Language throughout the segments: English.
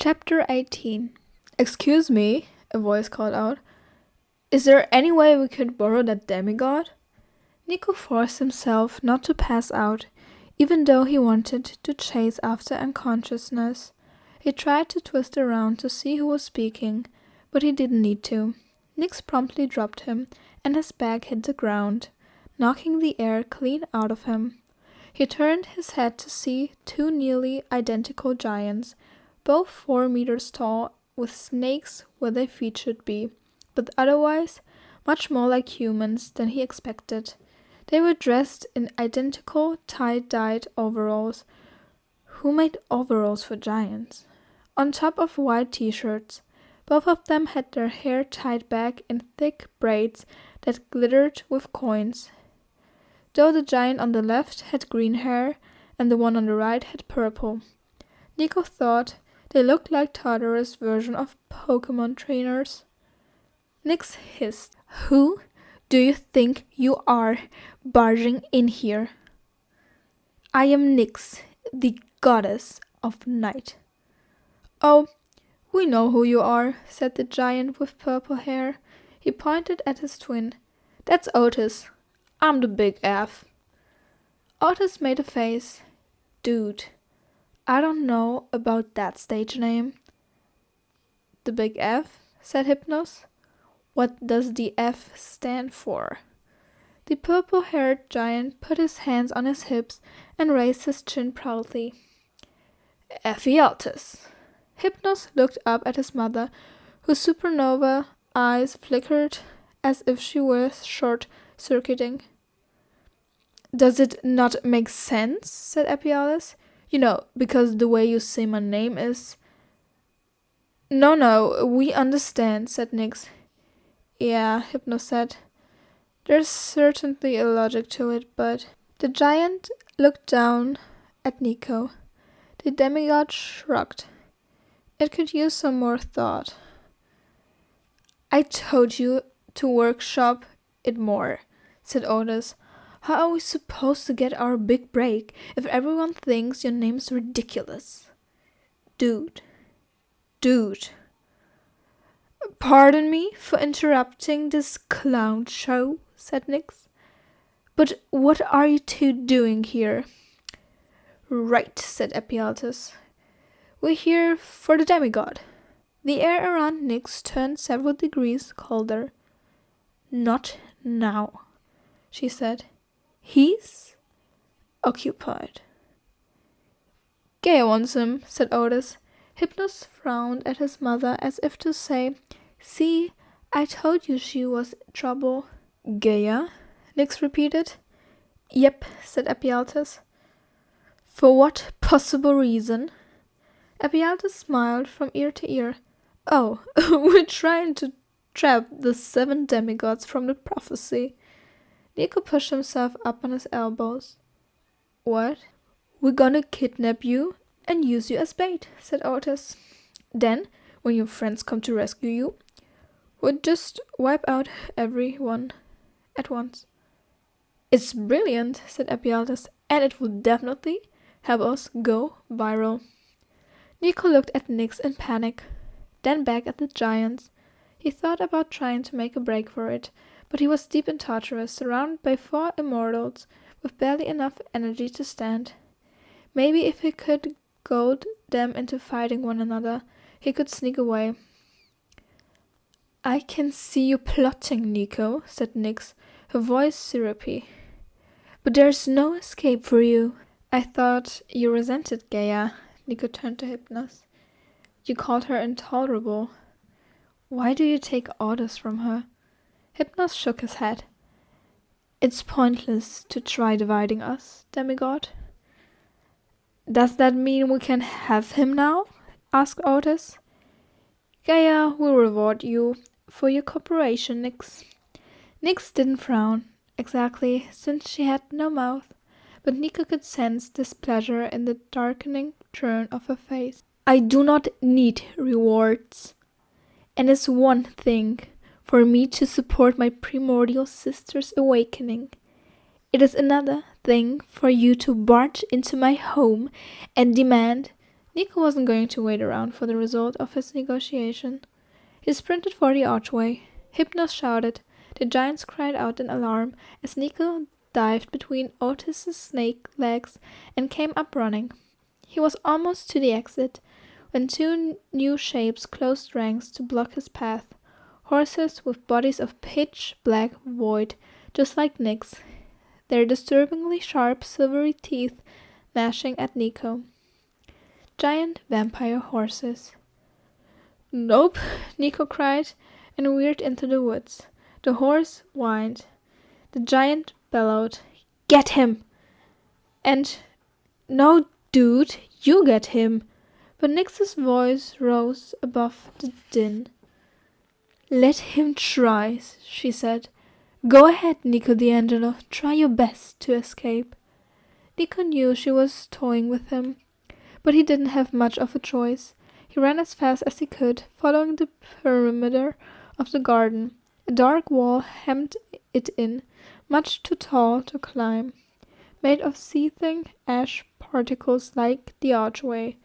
Chapter 18. Excuse me, a voice called out. Is there any way we could borrow that demigod? Nico forced himself not to pass out, even though he wanted to chase after unconsciousness. He tried to twist around to see who was speaking, but he didn't need to. Nyx promptly dropped him, and his back hit the ground, knocking the air clean out of him. He turned his head to see two nearly identical giants, both 4 meters tall, with snakes where their feet should be, but otherwise much more like humans than he expected. They were dressed in identical tie-dyed overalls. Who made overalls for giants? On top of white t-shirts. Both of them had their hair tied back in thick braids that glittered with coins. Though the giant on the left had green hair and the one on the right had purple. Nico thought they looked like Totoro's version of Pokemon trainers. Nyx hissed. Who do you think you are, barging in here? I am Nyx, the goddess of night. Oh, we know who you are, said the giant with purple hair. He pointed at his twin. That's Otis. I'm the Big F. Otis made a face. Dude, I don't know about that stage name. The Big F, said Hypnos. What does the F stand for? The purple-haired giant put his hands on his hips and raised his chin proudly. Ephialtes. Hypnos looked up at his mother, whose supernova eyes flickered as if she were short-circuiting. Does it not make sense? Said Ephialtes. You know, because the way you say my name is... No, we understand, said Nyx. Yeah, Hypnos said. There's certainly a logic to it, but... The giant looked down at Nico. The demigod shrugged. It could use some more thought. I told you to workshop it more, said Otis. How are we supposed to get our big break if everyone thinks your name's ridiculous? Dude. Pardon me for interrupting this clown show, said Nyx. But what are you two doing here? Right, said Ephialtes. We're here for the demigod. The air around Nyx turned several degrees colder. Not now, she said. He's occupied. Gaia wants him, said Otis. Hypnos frowned at his mother as if to say, See, I told you she was trouble. Gaia? Nyx repeated. Yep, said Ephialtes. For what possible reason? Ephialtes smiled from ear to ear. Oh, we're trying to trap the 7 demigods from the prophecy. Nico pushed himself up on his elbows. What? We're gonna kidnap you and use you as bait, said Otis. Then, when your friends come to rescue you, we'll just wipe out everyone at once. It's brilliant, said Ephialtes, and it will definitely help us go viral. Nico looked at Nyx in panic, then back at the giants. He thought about trying to make a break for it, but he was deep in Tartarus, surrounded by 4 immortals with barely enough energy to stand. Maybe if he could goad them into fighting one another, he could sneak away. I can see you plotting, Nico, said Nyx, her voice syrupy. But there's no escape for you. I thought you resented Gaia. Nico turned to Hypnos. You called her intolerable. Why do you take orders from her? Hypnos shook his head. It's pointless to try dividing us, demigod. Does that mean we can have him now? Asked Otis. Gaia will reward you for your cooperation, Nyx. Nyx didn't frown, exactly, since she had no mouth, but Nico could sense displeasure in the darkening turn of her face. I do not need rewards. And it's one thing for me to support my primordial sister's awakening. It is another thing for you to barge into my home and demand Nico wasn't going to wait around for the result of his negotiation. He sprinted for the archway. Hypnos shouted. The giants cried out in alarm as Nico dived between Otis's snake legs and came up running. He was almost to the exit when two new shapes closed ranks to block his path. Horses with bodies of pitch black void, just like Nick's, their disturbingly sharp silvery teeth gnashing at Nico. Giant vampire horses. Nope, Nico cried and veered into the woods. The horse whined. The giant bellowed, "Get him!" And, "No, dude, you get him!" But Nix's voice rose above the din. "Let him try," she said. "Go ahead, Nico D'Angelo. Try your best to escape." Nico knew she was toying with him, but he didn't have much of a choice. He ran as fast as he could, following the perimeter of the garden. A dark wall hemmed it in, much too tall to climb, made of seething ash particles like the archway.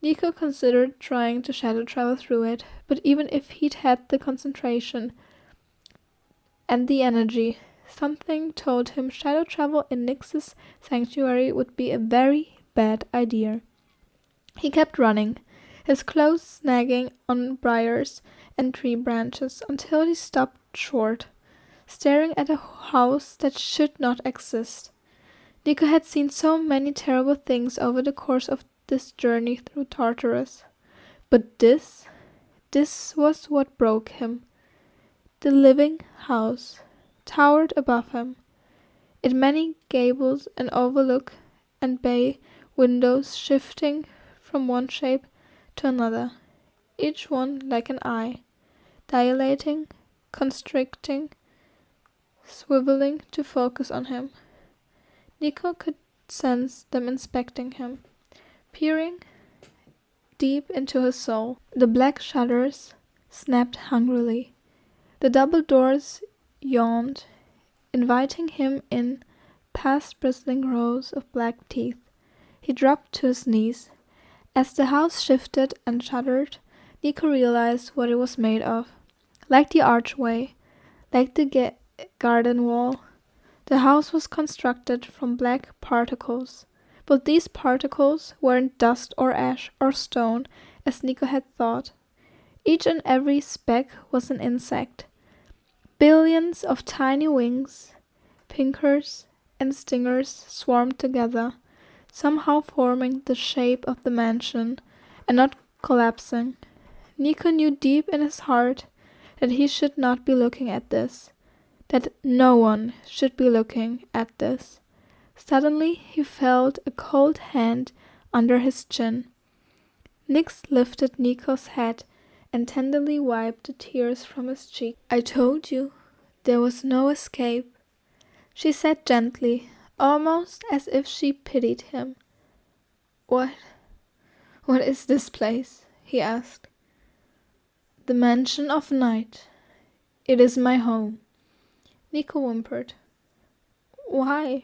Nico considered trying to shadow travel through it, but even if he'd had the concentration and the energy, something told him shadow travel in Nyx's sanctuary would be a very bad idea. He kept running, his clothes snagging on briars and tree branches until he stopped short, staring at a house that should not exist. Nico had seen so many terrible things over the course of this journey through Tartarus. But this was what broke him. The living house towered above him, its many gables and overlook and bay windows shifting from one shape to another, each one like an eye, dilating, constricting, swiveling to focus on him. Nico could sense them inspecting him, peering deep into his soul. The black shutters snapped hungrily. The double doors yawned, inviting him in past bristling rows of black teeth. He dropped to his knees. As the house shifted and shuddered, Nico realized what it was made of. Like the archway, like the garden wall, the house was constructed from black particles. But these particles weren't dust or ash or stone, as Nico had thought. Each and every speck was an insect. Billions of tiny wings, pinkers and stingers swarmed together, somehow forming the shape of the mansion and not collapsing. Nico knew deep in his heart that he should not be looking at this, that no one should be looking at this. Suddenly he felt a cold hand under his chin. Nyx lifted Nico's head and tenderly wiped the tears from his cheek. "I told you, there was no escape," she said gently, almost as if she pitied him. What is this place?" he asked. "The Mansion of Night. It is my home." Nico whimpered. Why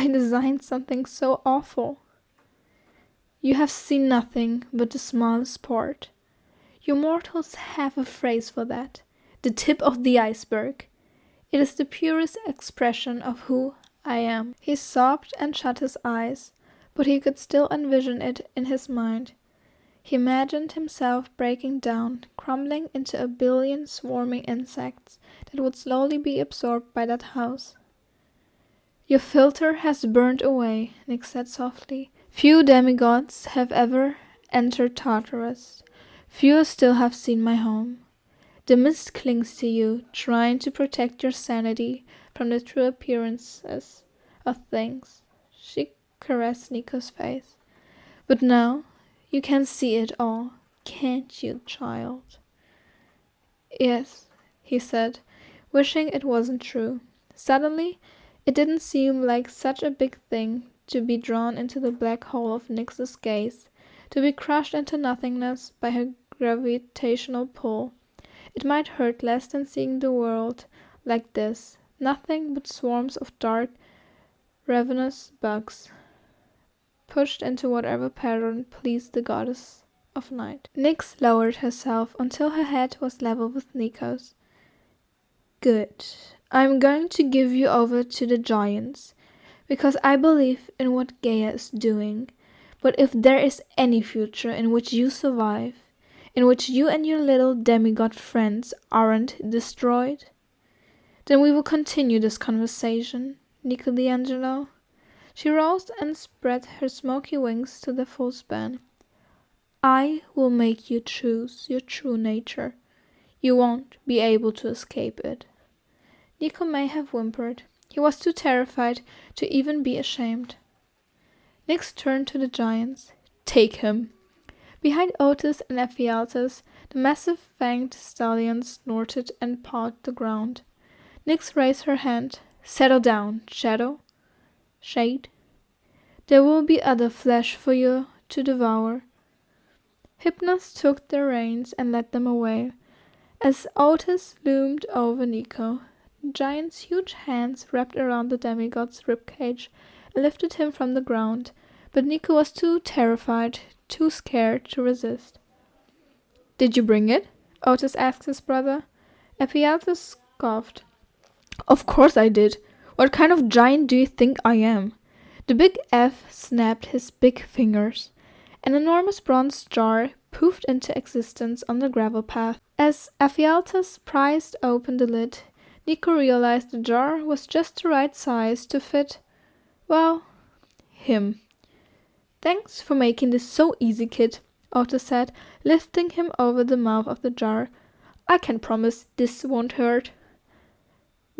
design something so awful? "You have seen nothing but the smallest part. You mortals have a phrase for that. The tip of the iceberg. It is the purest expression of who I am." He sobbed and shut his eyes, but he could still envision it in his mind. He imagined himself breaking down, crumbling into a billion swarming insects that would slowly be absorbed by that house. "Your filter has burned away," Nyx said softly. "Few demigods have ever entered Tartarus. Few still have seen my home. The mist clings to you, trying to protect your sanity from the true appearances of things." She caressed Nico's face. "But now you can see it all, can't you, child?" "Yes," he said, wishing it wasn't true. Suddenly, it didn't seem like such a big thing to be drawn into the black hole of Nyx's gaze, to be crushed into nothingness by her gravitational pull. It might hurt less than seeing the world like this, nothing but swarms of dark, ravenous bugs, pushed into whatever pattern pleased the goddess of night. Nyx lowered herself until her head was level with Nico's. Good. I'm going to give you over to the giants, because I believe in what Gaia is doing. But if there is any future in which you survive, in which you and your little demigod friends aren't destroyed, then we will continue this conversation, Nico D'Angelo. She rose and spread her smoky wings to their full span. I will make you choose your true nature. You won't be able to escape it. Nico may have whimpered. He was too terrified to even be ashamed. Nyx turned to the giants. Take him. Behind Otis and Ephialtes, the massive fanged stallions snorted and pawed the ground. Nyx raised her hand. Settle down, Shadow. Shade. There will be other flesh for you to devour. Hypnos took the reins and led them away. As Otis loomed over Nico, the giant's huge hands wrapped around the demigod's ribcage and lifted him from the ground, but Nico was too terrified, too scared to resist. Did you bring it? Otis asked his brother. Ephialtes scoffed. Of course I did. What kind of giant do you think I am? The big F snapped his big fingers. An enormous bronze jar poofed into existence on the gravel path. As Ephialtes prized open the lid, Nico realized the jar was just the right size to fit, well, him. Thanks for making this so easy, kid, Otis said, lifting him over the mouth of the jar. I can promise this won't hurt.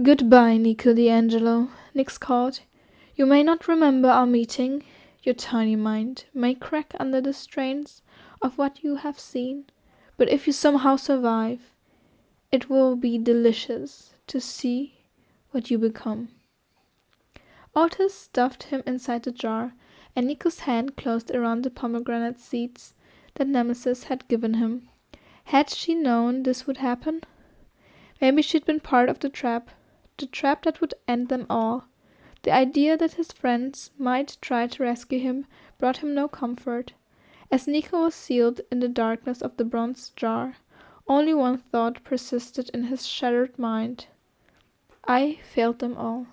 Goodbye, Nico D'Angelo, Nyx called. You may not remember our meeting. Your tiny mind may crack under the strains of what you have seen, but if you somehow survive, it will be delicious to see what you become. Otis stuffed him inside the jar, and Nico's hand closed around the pomegranate seeds that Nemesis had given him. Had she known this would happen? Maybe she'd been part of the trap that would end them all. The idea that his friends might try to rescue him brought him no comfort. As Nico was sealed in the darkness of the bronze jar, only one thought persisted in his shattered mind. I failed them all.